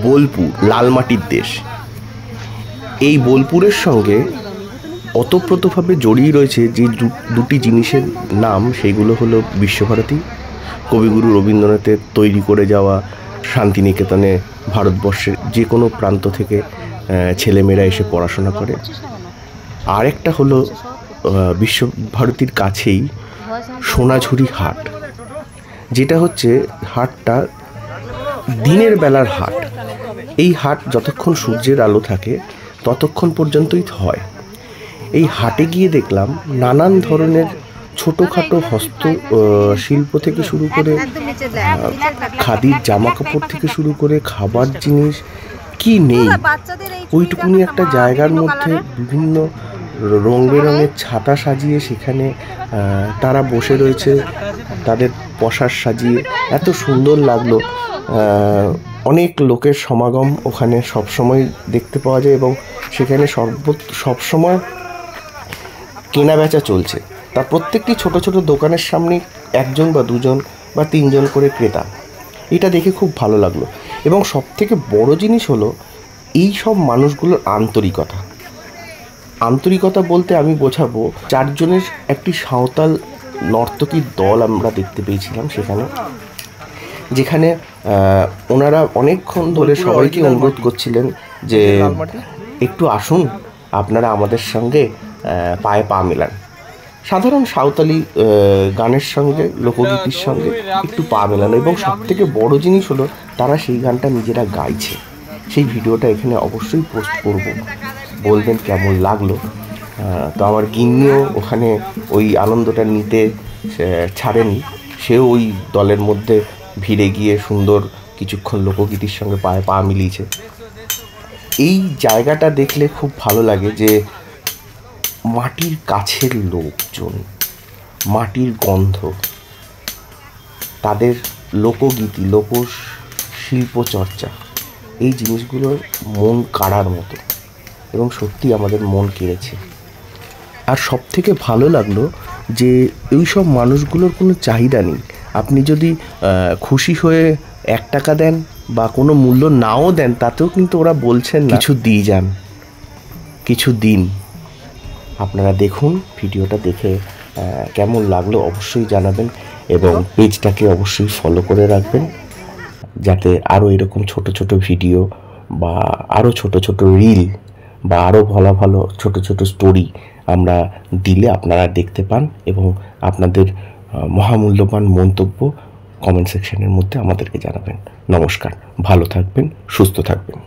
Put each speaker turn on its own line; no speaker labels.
বোলপুর লাল মাটির দেশ। এই বোলপুরের সঙ্গে ওতপ্রোতভাবে জড়িয়ে রয়েছে যে দুটি জিনিসের নাম, সেগুলো হলো বিশ্বভারতী, কবিগুরু রবীন্দ্রনাথের তৈরি করে যাওয়া শান্তিনিকেতনে ভারতবর্ষের যে কোনো প্রান্ত থেকে ছেলেমেয়েরা এসে পড়াশোনা করে। আরেকটা হলো বিশ্বভারতীর কাছেই সোনাঝুরি হাট, যেটা হচ্ছে হাটটা দিনের বেলার হাট। এই হাট যতক্ষণ সূর্যের আলো থাকে ততক্ষণ পর্যন্তই হয়। এই হাটে গিয়ে দেখলাম নানান ধরনের ছোটোখাটো হস্ত শিল্প থেকে শুরু করে খাদির জামা কাপড় থেকে শুরু করে খাবার জিনিস কি নেই। ওইটুকুনি একটা জায়গার মধ্যে বিভিন্ন রং বেরঙের ছাতা সাজিয়ে সেখানে তারা বসে রয়েছে, তাদের পোশাক সাজিয়ে এত সুন্দর লাগলো। অনেক লোকের সমাগম ওখানে সবসময় দেখতে পাওয়া যায় এবং সেখানে সবসময় কেনা বেচা চলছে। তার প্রত্যেকটি ছোট ছোট দোকানের সামনে একজন বা দুজন বা তিনজন করে ক্রেতা। এটা দেখে খুব ভালো লাগলো। এবং সবথেকে বড় জিনিস হলো এই সব মানুষগুলোর আন্তরিকতা বলতে আমি বোঝাবো, চারজনের একটি সাঁওতাল নর্তকীর দল আমরা দেখতে পেয়েছিলাম সেখানে, যেখানে ওনারা অনেকক্ষণ ধরে সবাইকে অনুরোধ করছিলেন যে একটু আসুন, আপনারা আমাদের সঙ্গে পায়ে পা মেলান। সাধারণ সাঁওতালি গানের সঙ্গে লোকগীতির সঙ্গে একটু পা মেলানো। এবং সবথেকে বড় জিনিস হলো তারা সেই গানটা নিজেরা গাইছে। সেই ভিডিওটা এখানে অবশ্যই পোস্ট করব, বলবেন কেমন লাগলো। তো আমার গিন্নিও ওখানে ওই আনন্দটা নিতে ছাড়েনি, সেও ওই দলের মধ্যে ভিড়ে গিয়ে সুন্দর কিছুক্ষণ লোকগীতির সঙ্গে পায়ে পা মিলিয়েছে। এই জায়গাটা দেখলে খুব ভালো লাগে যে মাটির কাছের লোকজন, মাটির গন্ধ, তাদের লোকগীতি, লোকশিল্প চর্চা, এই জিনিসগুলোর মন কাড়ার মতো এবং সত্যি আমাদের মন কেড়েছে। আর সব থেকে ভালো লাগলো যে এই সব মানুষগুলোর কোনো চাহিদা নেই। আপনি যদি খুশি হয়ে 1 টাকা দেন বা কোনো মূল্য নাও দেন, তাতেও কিন্তু ওরা বলছেন না কিছু দিয়ে যান, কিছু দিন। আপনারা দেখুন, ভিডিওটা দেখে কেমন লাগলো অবশ্যই জানাবেন এবং পেজটাকে অবশ্যই ফলো করে রাখবেন, যাতে আরও এরকম ছোট ছোট ভিডিও বা আরও ছোট ছোট রিল বা আরও ভালো ভালো ছোট ছোট স্টোরি আমরা দিলে আপনারা দেখতে পান এবং আপনাদের মহামূল্যবান মন্তব্য কমেন্ট সেকশনের মধ্যে আমাদেরকে জানাবেন। নমস্কার, ভালো থাকবেন, সুস্থ থাকবেন।